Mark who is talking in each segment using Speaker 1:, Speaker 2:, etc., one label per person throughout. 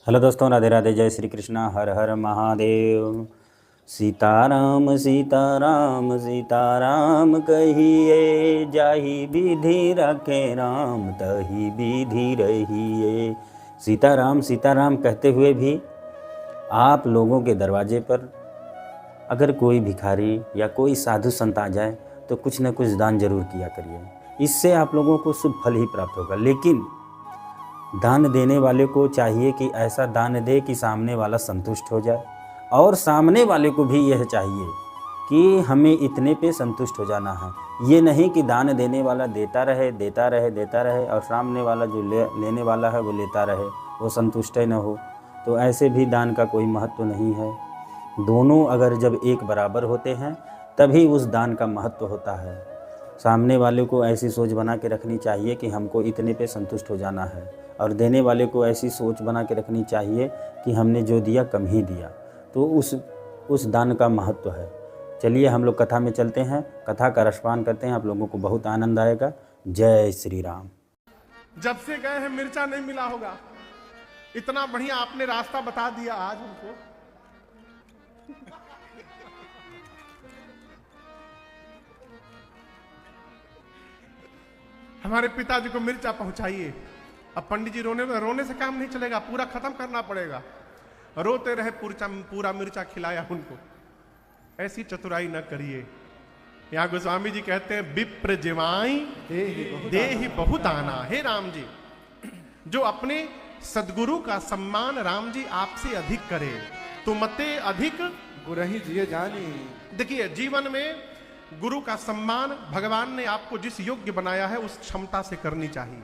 Speaker 1: Hello दोस्तों, राधे राधे, जय श्री कृष्णा, हर हर महादेव। सीताराम सीताराम सीताराम कहिए, जाहि विधि रखे राम तहि विधि रहिए। सीताराम सीताराम कहते हुए भी आप लोगों के दरवाजे पर अगर कोई भिखारी या कोई साधु संत आ जाए तो कुछ न कुछ दान जरूर किया करिए। इससे आप लोगों को शुभ फल ही प्राप्त होगा। लेकिन दान देने वाले को चाहिए कि ऐसा दान दे कि सामने वाला संतुष्ट हो जाए, और सामने वाले को भी यह चाहिए कि हमें इतने पे संतुष्ट हो जाना है। ये नहीं कि दान देने वाला देता रहे देता रहे देता रहे और सामने वाला जो लेने वाला है वो लेता रहे, वो संतुष्ट ही न हो, तो ऐसे भी दान का कोई महत्व नहीं है। दोनों अगर जब एक बराबर होते हैं तभी उस दान का महत्व होता है। सामने वाले को ऐसी सोच बना के रखनी चाहिए कि हमको इतने पे संतुष्ट हो जाना है, और देने वाले को ऐसी सोच बना के रखनी चाहिए कि हमने जो दिया कम ही दिया, तो उस दान का महत्व है। चलिए हम लोग कथा में चलते हैं, कथा का रसपान करते हैं, आप लोगों को बहुत आनंद आएगा। जय श्री राम।
Speaker 2: जब से गए हैं मिर्चा नहीं मिला होगा, इतना बढ़िया आपने रास्ता बता दिया आज हमको। हमारे पिताजी को मिर्चा पहुंचाइए। अब पंडित जी रोने से काम नहीं चलेगा, पूरा खत्म करना पड़ेगा। रोते रहे, पूरा मिर्चा खिलाया उनको। ऐसी चतुराई न करिए। यहाँ गोस्वामी जी कहते हैं, विप्र जिवाई देहि बहुत आना। हे राम जी, जो अपने सदगुरु का सम्मान राम जी आपसे अधिक करे, तुमते अधिक
Speaker 3: गुरहि जिये जानी।
Speaker 2: देखिए, जीवन में गुरु का सम्मान भगवान ने आपको जिस योग्य बनाया है उस क्षमता से करनी चाहिए।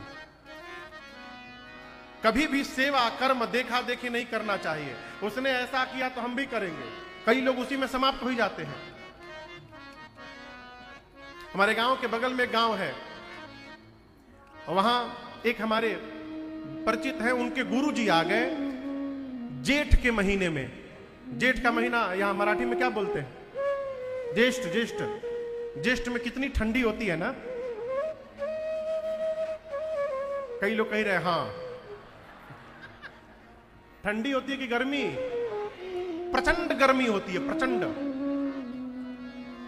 Speaker 2: कभी भी सेवा कर्म देखा देखी नहीं करना चाहिए। उसने ऐसा किया तो हम भी करेंगे, कई लोग उसी में समाप्त हो जाते हैं। हमारे गांव के बगल में गांव है, वहां एक हमारे परिचित हैं, उनके गुरुजी आ गए जेठ के महीने में। जेठ का महीना यहां मराठी में क्या बोलते हैं? ज्येष्ठ। ज्येष्ठ ज्येष्ठ में कितनी ठंडी होती है ना। कई लोग कह रहे हैं हाँ, ठंडी होती है कि गर्मी? प्रचंड गर्मी होती है, प्रचंड।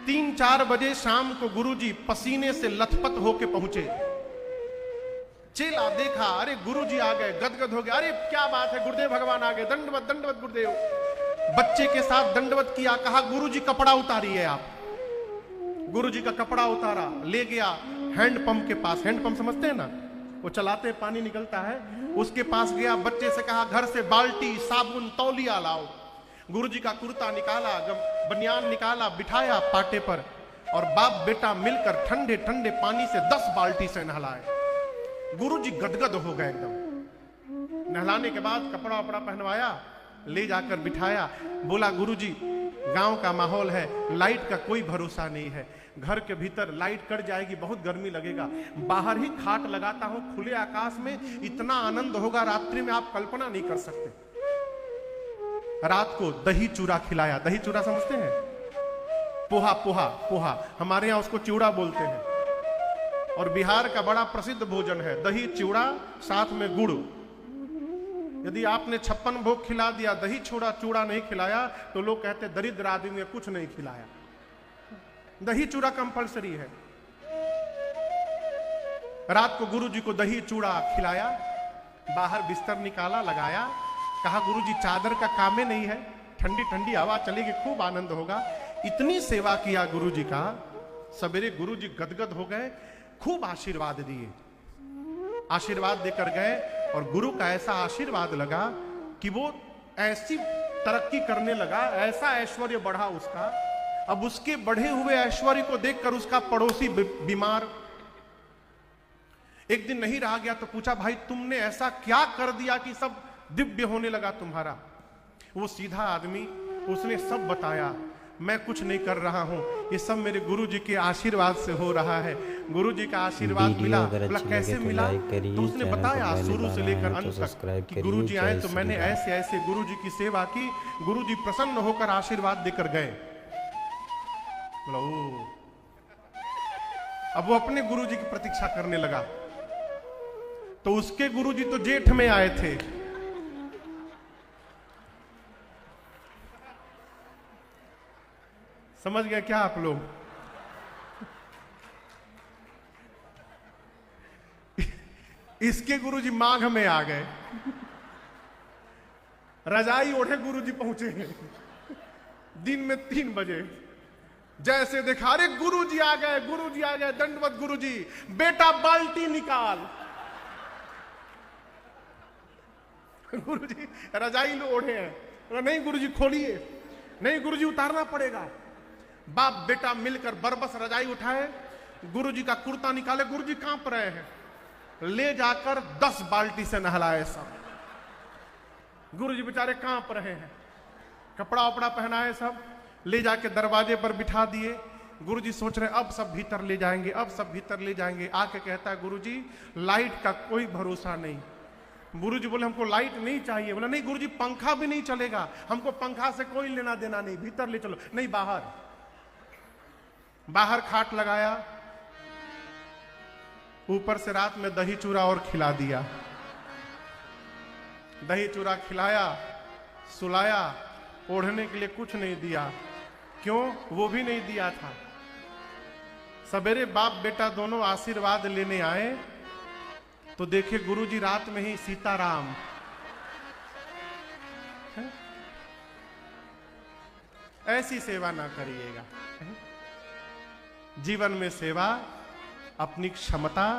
Speaker 2: 3-4 बजे शाम को गुरुजी पसीने से लथपथ होके पहुंचे। चेला देखा, अरे गुरुजी आ गए, गदगद हो गया। अरे क्या बात है, गुरुदेव भगवान आ गए, दंडवत दंडवत गुरुदेव। बच्चे के साथ दंडवत किया, कहा गुरुजी कपड़ा उतारिए आप। गुरुजी का कपड़ा उतारा, ले गया हैंडपंप के पास। हैंडपंप समझते हैं ना, वो चलाते पानी निकलता है, उसके पास गया। बच्चे से कहा घर से बाल्टी, साबुन, तौलिया लाओ। गुरुजी का कुर्ता निकाला, बनियान निकाला, बिठाया पाटे पर, और बाप बेटा मिलकर ठंडे ठंडे पानी से 10 बाल्टी से नहलाए। गुरुजी गदगद हो गए एकदम। नहलाने के बाद कपड़ा वपड़ा पहनवाया, ले जाकर बिठाया। बोला गुरुजी, गांव का माहौल है, लाइट का कोई भरोसा नहीं है, घर के भीतर लाइट कट जाएगी, बहुत गर्मी लगेगा, बाहर ही खाट लगाता हूं खुले आकाश में, इतना आनंद होगा रात्रि में आप कल्पना नहीं कर सकते। रात को दही चूड़ा खिलाया। दही चूड़ा समझते हैं? पोहा पोहा पोहा, हमारे यहां उसको चिवड़ा बोलते हैं, और बिहार का बड़ा प्रसिद्ध भोजन है दही चिवड़ा, साथ में गुड़। यदि आपने 56 भोग खिला दिया, दही चूड़ा नहीं खिलाया, तो लोग कहते दरिद्र आदमी ने कुछ नहीं खिलाया। दही चूड़ा कंपलसरी है। रात को गुरुजी को दही चूड़ा खिलाया, बाहर बिस्तर निकाला, लगाया, कहा गुरुजी चादर का काम ही नहीं है, ठंडी ठंडी हवा चलेगी, खूब आनंद होगा। इतनी सेवा किया गुरुजी का। सवेरे गुरुजी गदगद हो गए, खूब आशीर्वाद दिए। आशीर्वाद देकर गए, और गुरु का ऐसा आशीर्वाद लगा कि वो ऐसी तरक्की करने लगा, ऐसा ऐश्वर्य बढ़ा उसका। अब उसके बढ़े हुए ऐश्वर्य को देखकर उसका पड़ोसी बीमार। एक दिन नहीं रहा गया तो पूछा, भाई तुमने ऐसा क्या कर दिया कि सब दिव्य होने लगा तुम्हारा? वो सीधा आदमी, उसने सब बताया। मैं कुछ नहीं कर रहा हूं, ये सब मेरे गुरुजी के आशीर्वाद से हो रहा है। गुरुजी का आशीर्वाद मिला। बोला कैसे मिला? तो उसने बताया शुरू से लेकर अंत तक कि गुरुजी आए तो मैंने ऐसे ऐसे गुरुजी की सेवा की, गुरुजी प्रसन्न होकर आशीर्वाद देकर गए। बोला ओ। अब वो अपने गुरुजी की प्रतीक्षा करने लगा। तो उसके गुरुजी तो जेठ में आए थे, समझ गए क्या आप लोग? इसके गुरुजी माघ में आ गए, रजाई ओढ़े गुरुजी पहुंचे दिन में 3 बजे। जैसे देखा, अरे गुरुजी आ गए, गुरुजी आ गए, दंडवत गुरुजी। बेटा बाल्टी निकाल। गुरुजी रजाई लो ओढ़े हैं। नहीं गुरुजी खोलिए, नहीं गुरुजी उतारना पड़ेगा। बाप बेटा मिलकर बरबस रजाई उठाए, गुरुजी का कुर्ता निकाले, गुरुजी कांप रहे हैं, ले जाकर 10 बाल्टी से नहलाए सब। गुरुजी बेचारे कांप रहे हैं, कपड़ा वपड़ा पहनाए सब, ले जाके दरवाजे पर बिठा दिए। गुरुजी सोच रहे अब सब भीतर ले जाएंगे, अब सब भीतर ले जाएंगे। आके कहता है गुरुजी लाइट का कोई भरोसा नहीं। गुरुजी बोले हमको लाइट नहीं चाहिए। बोला नहीं गुरुजी पंखा भी नहीं चलेगा, हमको पंखा से कोई लेना देना नहीं, भीतर ले चलो। नहीं बाहर। बाहर खाट लगाया, ऊपर से रात में दही चूरा और खिला दिया। दही चूरा खिलाया, सुलाया, ओढ़ने के लिए कुछ नहीं दिया। क्यों? वो भी नहीं दिया था। सवेरे बाप बेटा दोनों आशीर्वाद लेने आए तो देखे गुरुजी रात में ही सीताराम। ऐसी सेवा ना करिएगा। जीवन में सेवा अपनी क्षमता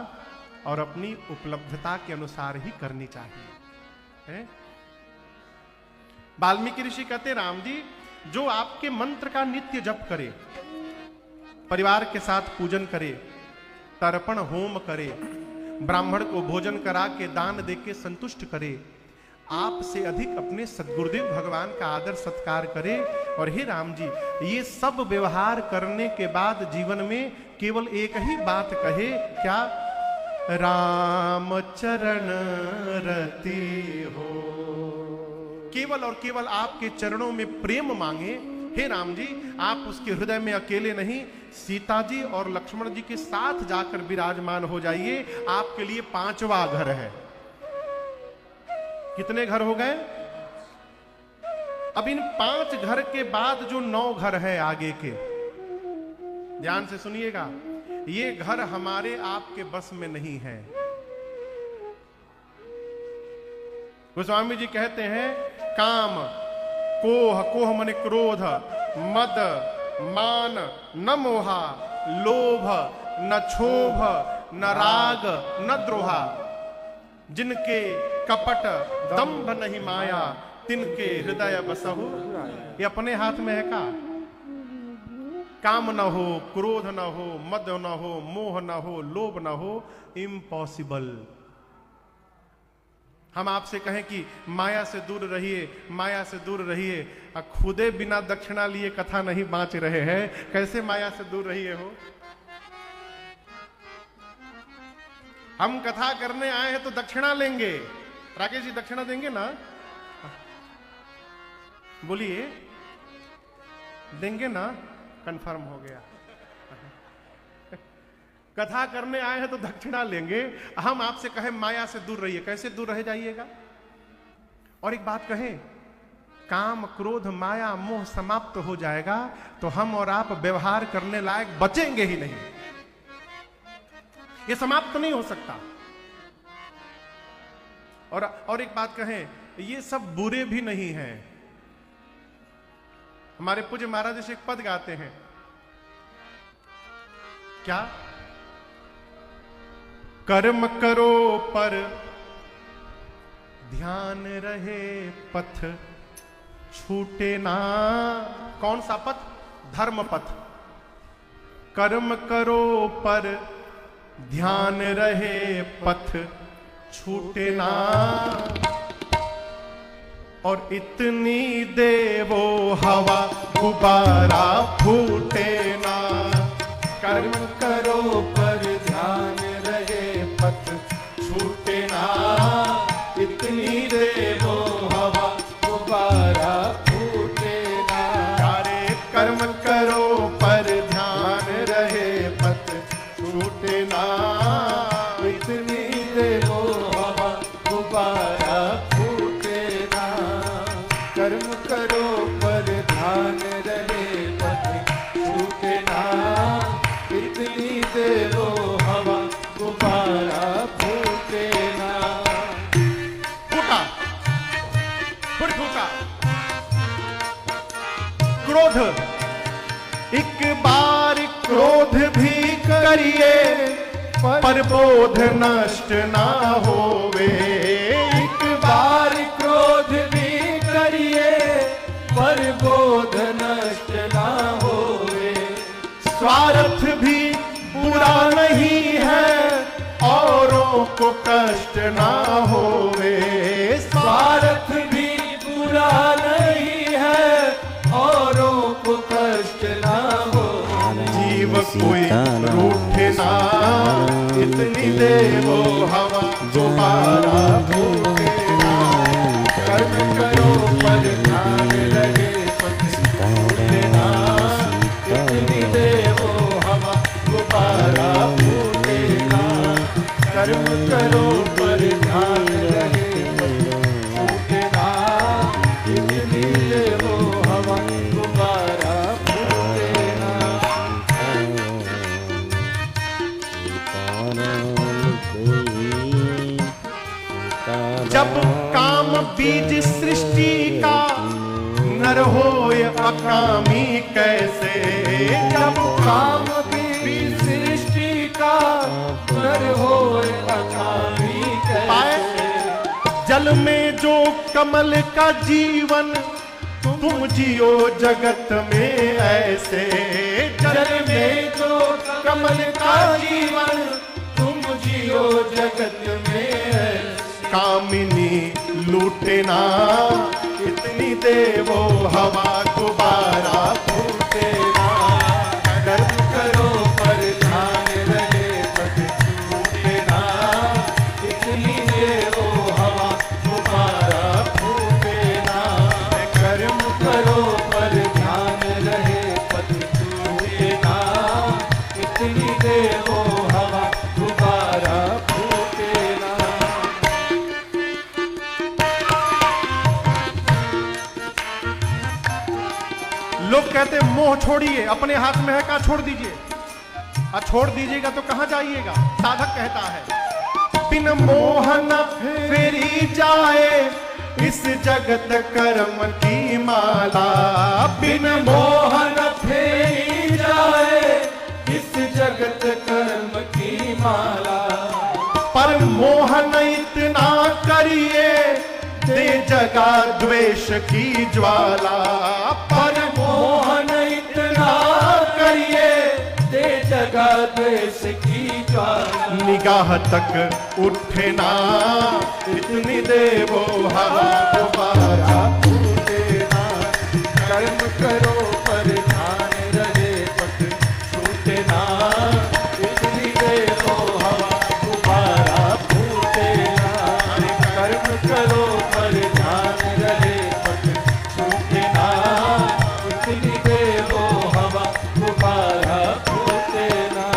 Speaker 2: और अपनी उपलब्धता के अनुसार ही करनी चाहिए। वाल्मीकि ऋषि कहते राम जी, जो आपके मंत्र का नित्य जप करे, परिवार के साथ पूजन करे, तर्पण होम करे, ब्राह्मण को भोजन करा के दान दे के संतुष्ट करे, आपसे अधिक अपने सद्गुरुदेव भगवान का आदर सत्कार करे। और हे राम जी, ये सब व्यवहार करने के बाद जीवन में केवल एक ही बात कहे, क्या? राम चरण रति हो। केवल और केवल आपके चरणों में प्रेम मांगे। हे राम जी, आप उसके हृदय में अकेले नहीं, सीता जी और लक्ष्मण जी के साथ जाकर विराजमान हो जाइए। आपके लिए 5वां घर है। कितने घर हो गए? अब इन 5 घर के बाद जो 9 घर है आगे के, ध्यान से सुनिएगा, ये घर हमारे आपके बस में नहीं है। गोस्वामी जी कहते हैं काम, कोह, कोह माने क्रोध, मद, मान, न मोहा, लोभ, न क्षोभ, न राग, न द्रोहा, जिनके कपट दंभ नहीं माया, तिनके हृदय बसहु। ये अपने हाथ में है का? काम न हो, क्रोध न हो, मद न हो, मोह न हो, लोभ न हो, इम्पॉसिबल। हम आपसे कहें कि माया से दूर रहिए, माया से दूर रहिए, खुदे बिना दक्षिणा लिए कथा नहीं बांच रहे हैं, कैसे माया से दूर रहिए हो? हम कथा करने आए हैं तो दक्षिणा लेंगे। राकेश जी दक्षिणा देंगे ना? बोलिए, देंगे ना? कंफर्म हो गया। कथा करने आए हैं तो दक्षिणा लेंगे। हम आपसे कहें माया से दूर रहिए, कैसे दूर रह जाइएगा? और एक बात कहें, काम, क्रोध, माया, मोह समाप्त हो जाएगा तो हम और आप व्यवहार करने लायक बचेंगे ही नहीं। ये समाप्त नहीं हो सकता। और एक बात कहें, ये सब बुरे भी नहीं हैं। हमारे पूज्य महाराज जी से एक पद गाते हैं, क्या? कर्म करो पर ध्यान रहे, पथ छूटे ना। कौन सा पथ? धर्म पथ। कर्म करो पर ध्यान रहे, पथ छूटे ना। और इतनी देवो हवा, गुब्बारा फूटे ना। कर्म करो पर ध्यान रहे, पथ छूटे ना। इतनी देवो हवा, गुब्बारा फूटे ना। सारे कर्म करो पर ध्यान रहे, पथ छूटे ना। इतनी देवो हवा, गुब्बारा फूटे ना। कर्म करो पर ध्यान रहे, पथ फिर फूका। क्रोध, एक बार क्रोध भी करिए पर बोध नष्ट ना होवे।
Speaker 3: एक बार क्रोध भी करिए पर बोध नष्ट ना होवे।
Speaker 2: स्वार्थ भी बुरा नहीं है औरों को कष्ट ना होवे।
Speaker 3: स्वार्थ भी बुरा नहीं है औरों को कष्ट ना हो।
Speaker 2: जीव कोई रूठे ना इतनी दे वो हवा दोबारा भूखे ना। कर्म करो पर ध्यान रहे पति ना। इतनी दे वो हवा दोबारा भूखे ना। कर्म करो पर ध्यान रहे पति ना। इतनी दे वो हवा दोबारा भूखे ना। जब काम बीज सृष्टि का नर होय अकामी कैसे। जब
Speaker 3: काम बीज सृष्टि का नर होए अकामी कैसे।
Speaker 2: जल में जो कमल का जीवन तुम जियो जगत में ऐसे।
Speaker 3: जल में जो कमल का जीवन तुम जियो जगत में ऐसे।
Speaker 2: कामिनी लूटे ना इतनी दे वो हवा दोबारा फूटे ना।
Speaker 3: कर्म करो पर ध्यान रहे पति छूटे ना। इतनी दे वो हवा दोबारा फूटे ना। कर्म करो पर ध्यान रहे पति छूटे ना। इतनी दे वो हवा दोबारा फूटे ना।
Speaker 2: लोग कहते मोह छोड़िए, अपने हाथ में है, कहा छोड़ दीजिए। छोड़ दीजिएगा तो कहां जाइएगा। साधक कहता है बिन मोह न फेरी जाए इस जगत कर्म की माला। बिन मोह
Speaker 3: मोहन फेरी जाए इस जगत कर्म की माला।
Speaker 2: पर मोहन इतना करिए दे जगा द्वेष की ज्वाला।
Speaker 3: पर मोहन इतना करिए दे जगा द्वेष की ज्वाला।
Speaker 2: निगाह तक उठे ना इतनी दे वो हवा दोबारा फूटे ना।
Speaker 3: कर्म करो पर ध्यान रहे पति छूटे ना। इतनी दे वो हवा दोबारा फूटे ना। कर्म करो पर ध्यान रहे पति छूटे ना। इतनी दे वो हवा दोबारा फूटे ना।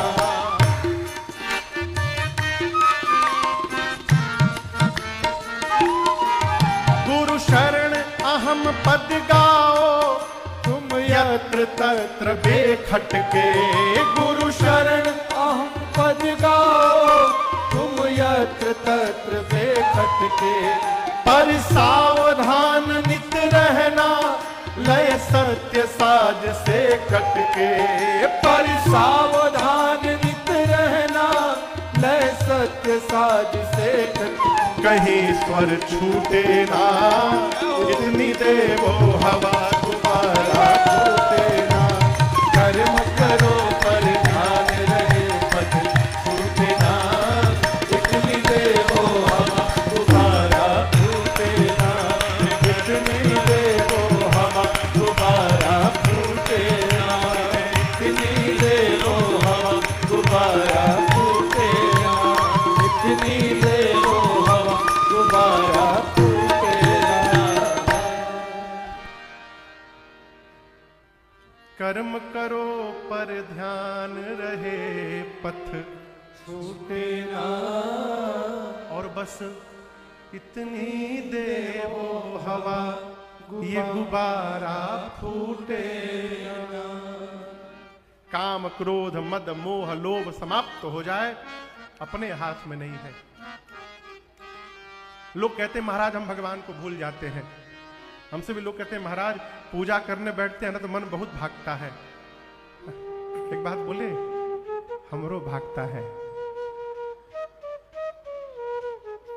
Speaker 2: गुरु शरण अहम पद गाओ तुम यत्र तत्र बेखटके।
Speaker 3: गुरु शरण अहम पद गाओ तुम यत्र तत्र बेखटके।
Speaker 2: पर सावधान नित रहना लय सत्य साज से कटके।
Speaker 3: पर सावधान नित रहना लय सत्य साज से कटके।
Speaker 2: कहीं स्वर छूटे ना इतनी दे वो हवा दोबारा फूटे ना।
Speaker 3: कर्म करो पर ध्यान रहे पति छूटे ना। इतनी दे वो हवा दोबारा फूटे ना। इतनी दे वो हवा दोबारा फूटे ना। इतनी दे वो हवा दोबारा फूटे ना। इतनी दे वो हवा दोबारा फूटे ना।
Speaker 2: कर्म करो पर ध्यान रहे पथ
Speaker 3: छूटे ना।
Speaker 2: और बस इतनी दे वो हवा ये गुब्बारा फूटे ना। काम क्रोध मद मोह लोभ समाप्त हो जाए अपने हाथ में नहीं है। लोग कहते महाराज हम भगवान को भूल जाते हैं। हमसे भी लोग कहते हैं महाराज पूजा करने बैठते हैं ना तो मन बहुत भागता है। एक बात बोले, हमरो भागता है।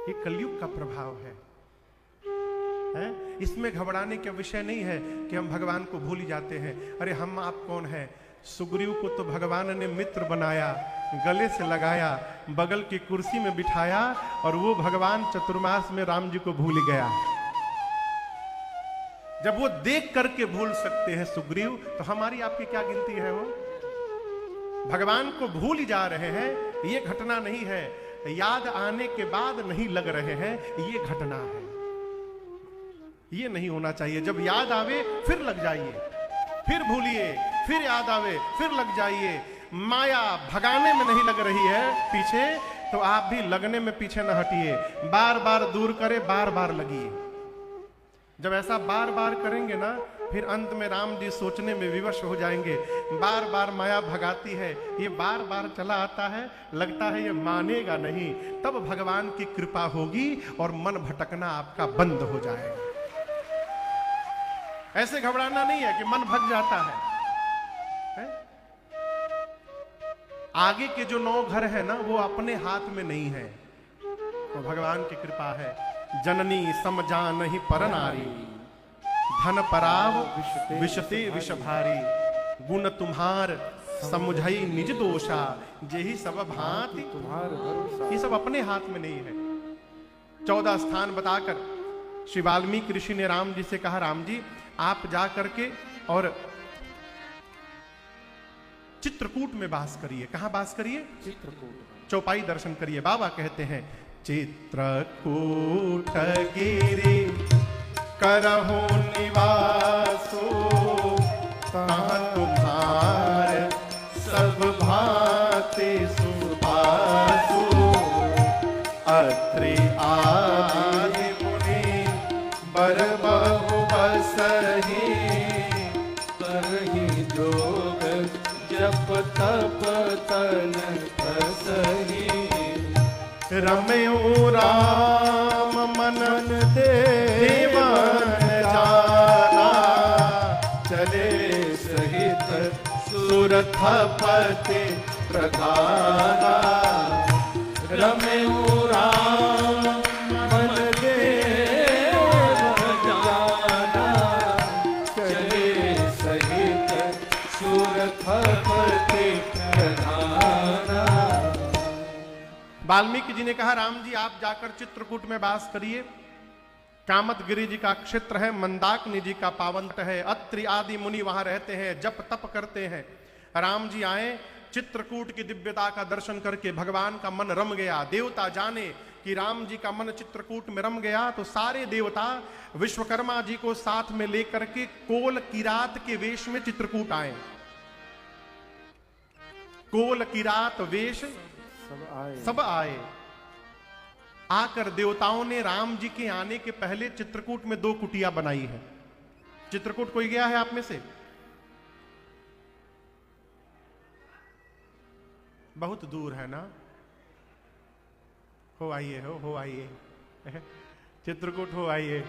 Speaker 2: ये कलयुग का प्रभाव है? इसमें घबराने का विषय नहीं है कि हम भगवान को भूल ही जाते हैं। अरे हम आप कौन है? सुग्रीव को तो भगवान ने मित्र बनाया, गले से लगाया, बगल की कुर्सी में बिठाया और वो भगवान चतुर्मास में राम जी को भूल गया। जब वो देख करके भूल सकते हैं सुग्रीव, तो हमारी आपकी क्या गिनती है? वो भगवान को भूल ही जा रहे हैं, ये घटना नहीं है। याद आने के बाद नहीं लग रहे हैं, ये घटना है। ये नहीं होना चाहिए। जब याद आवे फिर लग जाइए, फिर भूलिए, फिर याद आवे फिर लग जाइए। माया भगाने में नहीं लग रही है पीछे, तो आप भी लगने में पीछे न हटिए। बार बार दूर करे, बार बार लगिए। जब ऐसा बार बार करेंगे ना, फिर अंत में राम जी सोचने में विवश हो जाएंगे। बार बार माया भगाती है, ये बार बार चला आता है, लगता है ये मानेगा नहीं। तब भगवान की कृपा होगी और मन भटकना आपका बंद हो जाएगा। ऐसे घबराना नहीं है कि मन भग जाता है? आगे के जो 9 घर है ना, वो अपने हाथ में नहीं है, तो भगवान की कृपा है। जननी समजानहि पर नारी, धन पराव विषते विष भारी। गुण तुम्हार समुझई निज दोषा, जेहि सब भांति तुम्हार भरोसा। ये सब अपने हाथ में नहीं है। 14 स्थान बताकर श्री वाल्मीकि ऋषि ने राम जी से कहा, राम जी आप जा करके और चित्रकूट में वास करिए। कहां वास करिए? चित्रकूट। चौपाई दर्शन करिए। बाबा कहते हैं, चित्रकूट गिरि करहु निवासो, तहाँ तुम्हार सब भांति सुबासो। अत्रि आदि मुनि बर बहु बसहि, करहि जोग जप तप तन प्रसहि। रमयो राम मनन देवन जाना, चले सहित सुरथपति प्रधाना। रमयो राम मन देवन जाना, चले सहित सुरथपति प्रधाना। वाल्मीकि जी ने कहा, राम जी आप जाकर चित्रकूट में वास करिए। कामतगिरि जी का क्षेत्र है, मंदाकिनी जी का पावन है। अत्रि आदि मुनि वहां रहते हैं, जप तप करते हैं। राम जी आए, चित्रकूट की दिव्यता का दर्शन करके भगवान का मन रम गया। देवता जाने कि राम जी का मन चित्रकूट में रम गया, तो सारे देवता विश्वकर्मा जी को साथ में लेकर के कोल किरात के वेश में चित्रकूट आए। कोल किरात वेश सब आए। आकर देवताओं ने राम जी के आने के पहले चित्रकूट में 2 कुटिया बनाई है। चित्रकूट कोई गया है आप में से? बहुत दूर है ना? हो आइए, हो आइए चित्रकूट हो आइए।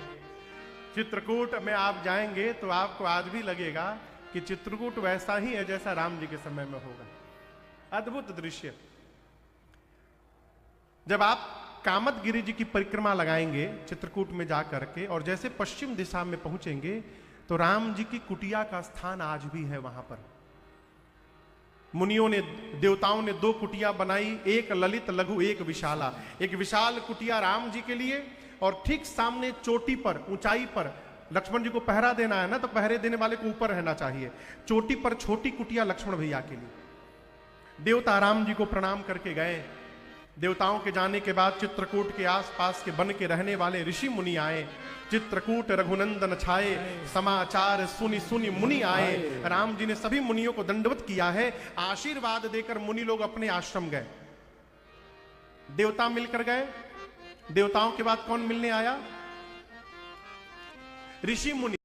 Speaker 2: चित्रकूट में आप जाएंगे तो आपको आज भी लगेगा कि चित्रकूट वैसा ही है जैसा राम जी के समय में होगा। अद्भुत दृश्य। जब आप कामतगिरि जी की परिक्रमा लगाएंगे चित्रकूट में जाकर के, और जैसे पश्चिम दिशा में पहुंचेंगे तो राम जी की कुटिया का स्थान आज भी है वहां पर। मुनियों ने, देवताओं ने 2 कुटिया बनाई, एक ललित लघु एक विशाला। एक विशाल कुटिया राम जी के लिए, और ठीक सामने चोटी पर, ऊंचाई पर, लक्ष्मण जी को पहरा देना है ना, तो पहरे देने वाले को ऊपर रहना चाहिए। चोटी पर छोटी कुटिया लक्ष्मण भैया के लिए। देवता राम जी को प्रणाम करके गए। देवताओं के जाने के बाद चित्रकूट के आसपास के वन के रहने वाले ऋषि मुनि आए। चित्रकूट रघुनंदन छाए, समाचार सुनि सुनि मुनि आए। राम जी ने सभी मुनियों को दंडवत किया है। आशीर्वाद देकर मुनि लोग अपने आश्रम गए। देवता मिलकर गए। देवताओं के बाद कौन मिलने आया? ऋषि मुनि।